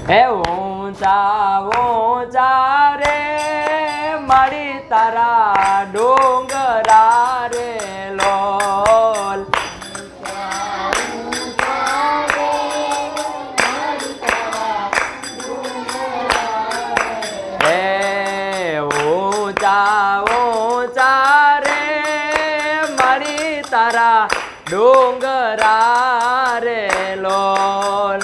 હે ઊંચા ઊંચા રે મારી તારા ડુંગરા રે લોલ. હે ઊંચા ઊંચા રે મારી તારા ડુંગરા રે લોલ.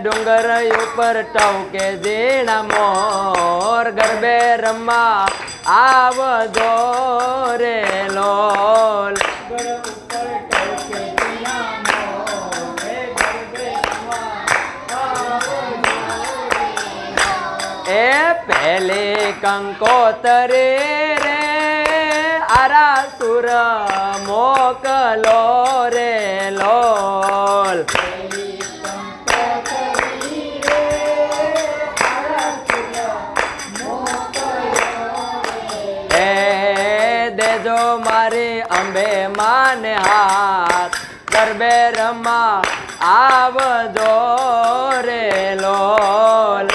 ડુંગર ઉપર ટવકે ઝીણા મોર ગરબે રમવા આવજો રે લોલ. એ પહેલી કંકોતરી રે આરાસુર મોકલો રે લોલ. દેજો મારી અંબે માને હાથ ગરબે રમવા આવજો રે લોલ.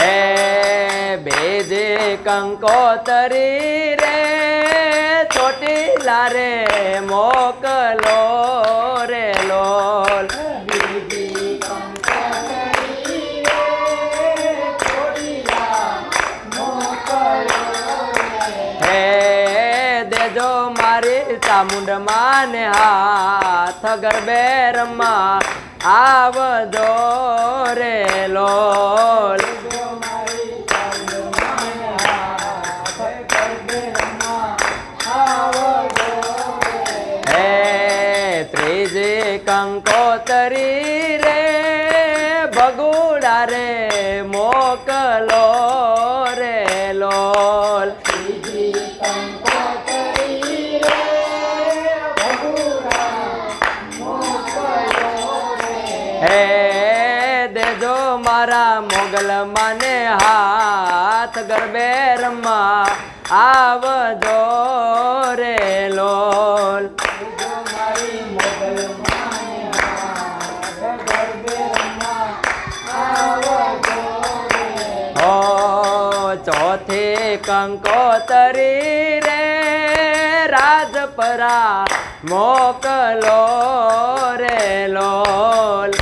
હે બેજી કંકોતરી રે ચોટીલા રે મોકલો રે લોલ. દેજો મારી ચામુંડ માને હાથ ગરબે રમવા આવજો રે લોલ. હે ત્રીજી કંકોતરી રે ભગુડા રે મોકલો રે લોલ. હે દેજો મારા મોગલ માને હાથ ગરબે રમવા આવજો રે લોલ. ઓ ચોથી કંકોતરી રે રાજપરા મોકલો રે લોલ.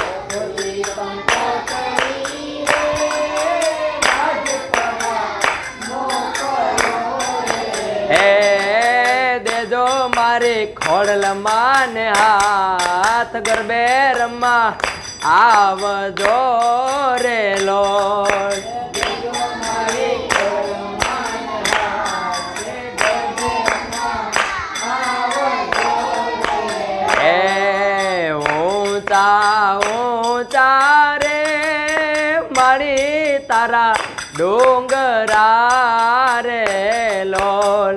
હે દેજો મારી ખોડલ માને હાથ ગરબે રમવા આવજો રે લોલ. હે ઊંચા ઊંચા રે મારી તારા ડુંગરા રે લોલ.